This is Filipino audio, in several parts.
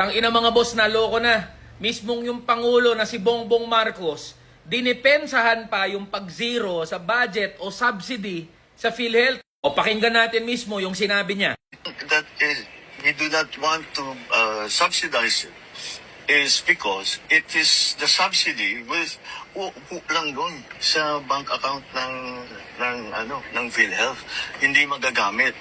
Tangina mga boss, naloko na. Mismong yung Pangulo na si Bongbong Marcos, dinipensahan pa yung pag-zero sa budget o subsidy sa PhilHealth. O pakinggan natin mismo yung sinabi niya. That is, we do not want to subsidize it is because it is the subsidy with lang doon sa bank account ng PhilHealth, hindi magagamit.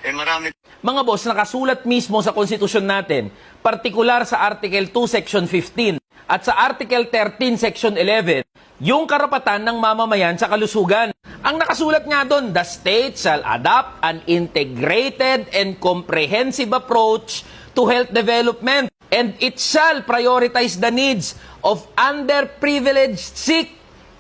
Marami. Mga boss, nakasulat mismo sa konstitusyon natin, partikular sa Article 2, Section 15 at sa Article 13, Section 11, yung karapatan ng mamamayan sa kalusugan. Ang nakasulat nga doon, the state shall adopt an integrated and comprehensive approach to health development, and it shall prioritize the needs of underprivileged, sick,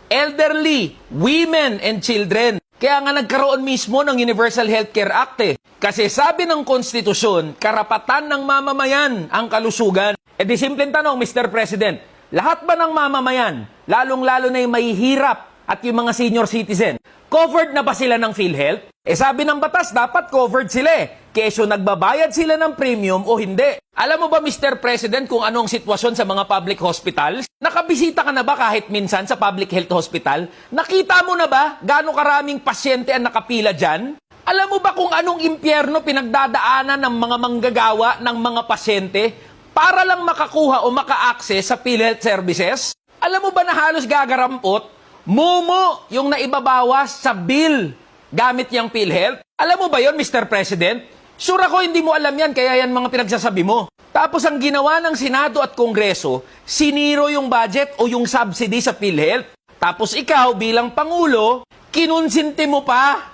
elderly, women, and children. Kaya nga nagkaroon mismo ng Universal Healthcare Act Kasi sabi ng konstitusyon, karapatan ng mamamayan ang kalusugan. Di simpleng tanong, Mr. President, lahat ba ng mamamayan, lalong-lalo na yung mahihirap at yung mga senior citizen, covered na ba sila ng PhilHealth? Sabi ng batas, dapat covered sila Kesyo nagbabayad sila ng premium o hindi. Alam mo ba, Mr. President, kung anong sitwasyon sa mga public hospitals? Nakabisita ka na ba kahit minsan sa public health hospital? Nakita mo na ba gaano karaming pasyente ang nakapila dyan? Alam mo ba kung anong impyerno pinagdadaanan ng mga manggagawa ng mga pasyente para lang makakuha o maka-access sa PhilHealth services? Alam mo ba na halos gagarampot, mumo yung naibabawas sa bill gamit yung PhilHealth? Alam mo ba yon, Mr. President? Sure ako hindi mo alam yan, kaya yan mga pinagsasabi mo. Tapos ang ginawa ng Senado at Kongreso, siniro yung budget o yung subsidy sa PhilHealth. Tapos ikaw bilang Pangulo, kinunsinti mo pa.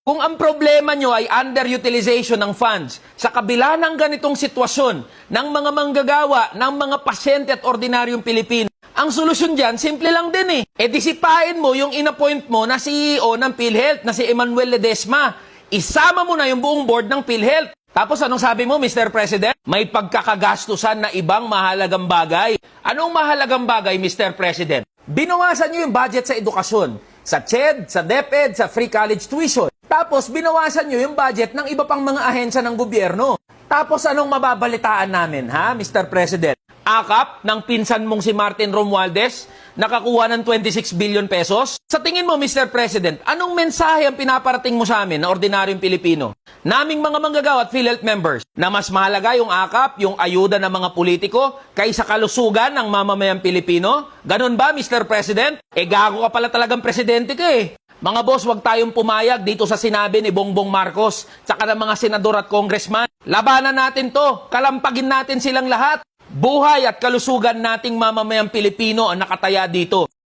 Kung ang problema nyo ay underutilization ng funds, sa kabila ng ganitong sitwasyon ng mga manggagawa, ng mga pasyente at ordinaryong Pilipino, ang solusyon dyan, simple lang din disipain mo yung inappoint mo na CEO ng PhilHealth, na si Emmanuel Ledesma. Isama mo na yung buong board ng PhilHealth. Tapos anong sabi mo, Mr. President? May pagkakagastusan na ibang mahalagang bagay. Anong mahalagang bagay, Mr. President? Binawasan nyo yung budget sa edukasyon, sa CHED, sa DepEd, sa free college tuition. Tapos binawasan nyo yung budget ng iba pang mga ahensya ng gobyerno. Tapos anong mababalitaan namin, ha, Mr. President? Akap ng pinsan mong si Martin Romualdez, nakakuha ng 26 billion pesos? Sa tingin mo, Mr. President, anong mensahe ang pinaparating mo sa amin na ordinaryong Pilipino? Naming mga manggagawa at PhilHealth members, na mas mahalaga yung akap, yung ayuda ng mga politiko, kaysa kalusugan ng mamamayang Pilipino? Ganon ba, Mr. President? Gago ka pala talagang presidente ka Mga boss, huwag tayong pumayag dito sa sinabi ni Bongbong Marcos, tsaka ng mga senador at congressman. Labanan natin to, kalampagin natin silang lahat. Buhay at kalusugan nating mamamayang Pilipino ang nakataya dito.